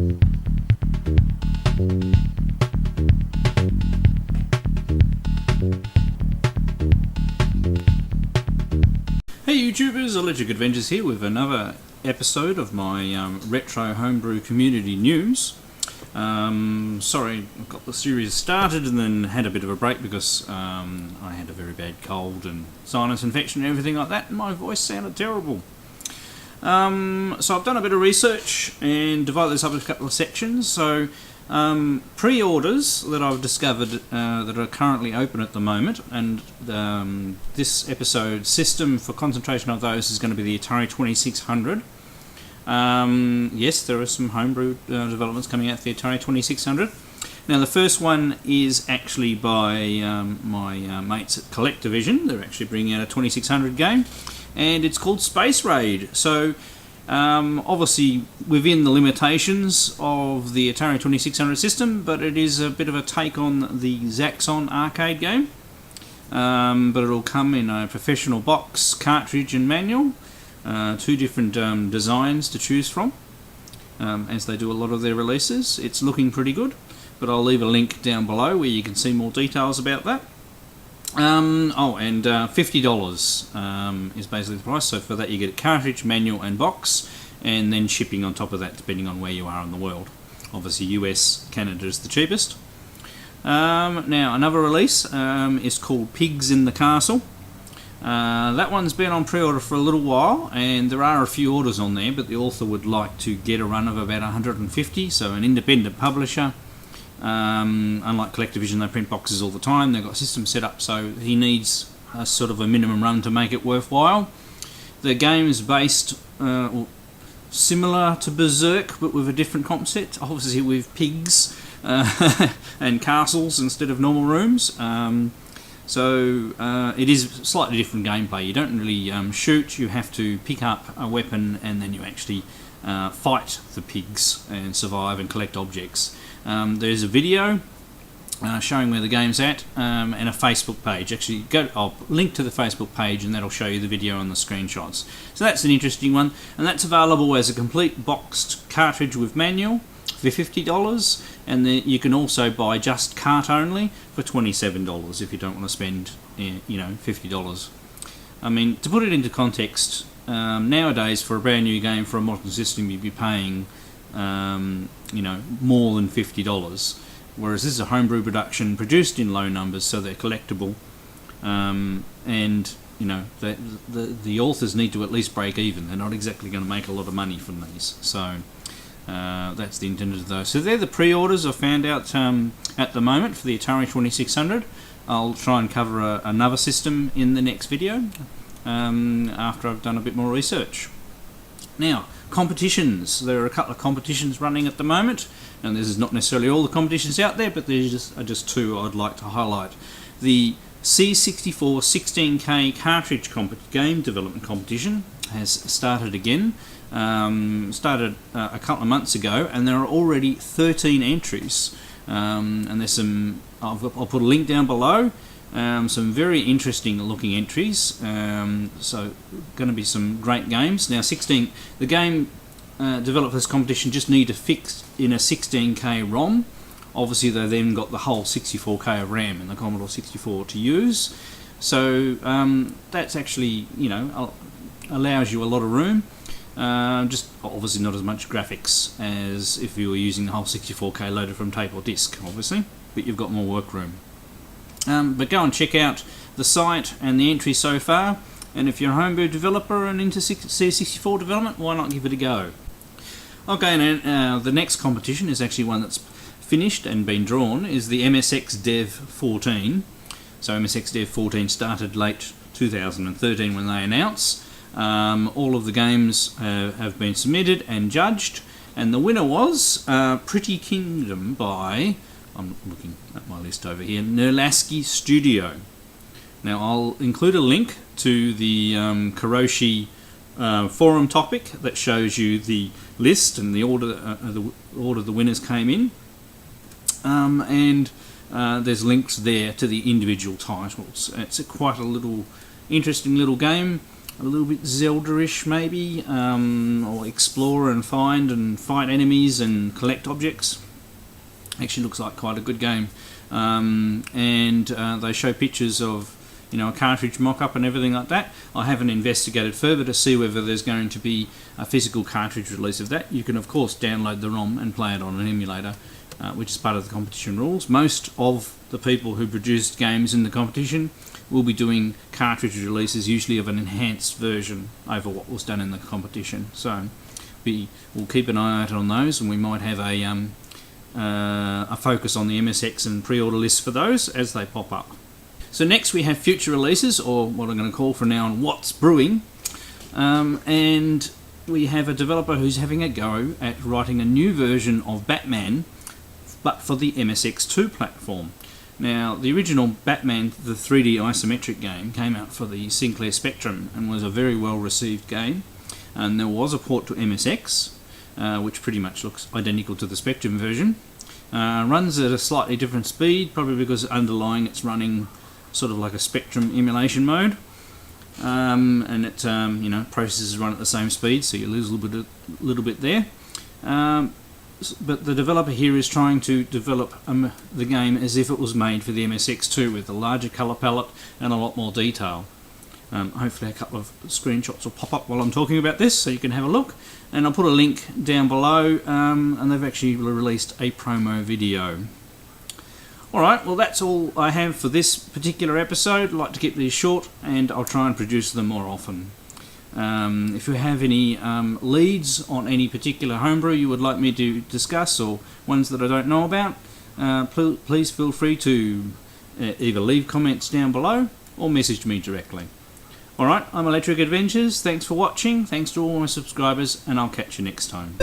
Hey YouTubers, Electric Adventures here with another episode of my Retro Homebrew Community news. Sorry, I got the series started and then had a bit of a break because I had a very bad cold and sinus infection and everything like that, and my voice sounded terrible. So I've done a bit of research and divided this up into a couple of sections. So pre-orders that I've discovered that are currently open at the moment, and this episode's system for concentration of those is going to be the Atari 2600. Yes, there are some homebrew developments coming out for the Atari 2600. Now the first one is actually by my mates at CollectorVision. They're actually bringing out a 2600 game, and it's called Space Raid. So obviously within the limitations of the Atari 2600 system, but it is a bit of a take on the Zaxxon arcade game. But it'll come in a professional box, cartridge and manual. Two different designs to choose from, as they do a lot of their releases. It's looking pretty good, but I'll leave a link down below where you can see more details about that. And $50 is basically the price. So for that you get a cartridge, manual and box, and then shipping on top of that depending on where you are in the world. Obviously US, Canada is the cheapest. Now another release is called Pigs in the Castle. That one's been on pre-order for a little while, and there are a few orders on there, but the author would like to get a run of about 150, so an independent publisher. Unlike CollectorVision, they print boxes all the time. They've got systems set up, so he needs a sort of a minimum run to make it worthwhile. The game is based similar to Berserk, but with a different concept, obviously with pigs and castles instead of normal rooms. So it is slightly different gameplay. You don't really shoot, you have to pick up a weapon and then you actually fight the pigs and survive and collect objects. There's a video showing where the game's at, and a Facebook page. Actually, I'll link to the Facebook page and that'll show you the video and the screenshots. So that's an interesting one, and that's available as a complete boxed cartridge with manual for $50, and then you can also buy just cart only for $27 if you don't want to spend, $50. I mean, to put it into context, nowadays for a brand new game for a modern system you'd be paying more than $50, whereas this is a homebrew production produced in low numbers, so they're collectible, and the authors need to at least break even. They're not exactly going to make a lot of money from these, so that's the intent of those. So they're the pre-orders I found out at the moment for the Atari 2600. I'll try and cover another system in the next video after I've done a bit more research. Now, competitions. There are a couple of competitions running at the moment, and this is not necessarily all the competitions out there, but there's just two I'd like to highlight. The C64 16K cartridge game development competition has started again. Started a couple of months ago, and there are already 13 entries, and there's some, I'll put a link down below, some very interesting looking entries, so going to be some great games. Now the game developed for this competition just need to fix in a 16K ROM. Obviously they then got the whole 64K of RAM in the Commodore 64 to use, so that's actually, allows you a lot of room. Just obviously not as much graphics as if you were using the whole 64K loaded from tape or disc, obviously, but you've got more workroom. But go and check out the site and the entries so far, and if you're a homebrew developer and into C64 development, why not give it a go? Okay, now the next competition is actually one that's finished and been drawn, is the MSX Dev 14. So MSX Dev 14 started late 2013 when they announced. All of the games have been submitted and judged, and the winner was Pretty Kingdom by, I'm looking at my list over here, Nerlaska Studio. Now I'll include a link to the Karoshi forum topic that shows you the list and the order the winners came in, and there's links there to the individual titles. It's quite a little interesting little game. a little bit Zelda-ish maybe, or explore and find and fight enemies and collect objects. Actually looks like quite a good game. And they show pictures of, you know, a cartridge mock-up and everything like that. I haven't investigated further to see whether there's going to be a physical cartridge release of that. You can of course download the ROM and play it on an emulator, which is part of the competition rules. Most of the people who produced games in the competition will be doing cartridge releases, usually of an enhanced version over what was done in the competition. So we'll keep an eye out on those, and we might have a focus on the MSX and pre-order lists for those as they pop up. So next we have future releases, or what I'm going to call from now on What's Brewing, and we have a developer who's having a go at writing a new version of Batman, but for the MSX2 platform. Now, the original Batman, the 3D isometric game, came out for the Sinclair Spectrum and was a very well received game, and there was a port to MSX, which pretty much looks identical to the Spectrum version. Runs at a slightly different speed, probably because underlying it's running sort of like a Spectrum emulation mode, and it you know, processors run at the same speed, so you lose a little bit there. But the developer here is trying to develop the game as if it was made for the MSX2, with a larger colour palette and a lot more detail. Hopefully a couple of screenshots will pop up while I'm talking about this, so you can have a look. And I'll put a link down below, and they've actually released a promo video. Alright, well that's all I have for this particular episode. I'd like to keep these short, and I'll try and produce them more often. If you have any leads on any particular homebrew you would like me to discuss, or ones that I don't know about, please feel free to either leave comments down below or message me directly. Alright, I'm Electric Adventures, thanks for watching, thanks to all my subscribers, and I'll catch you next time.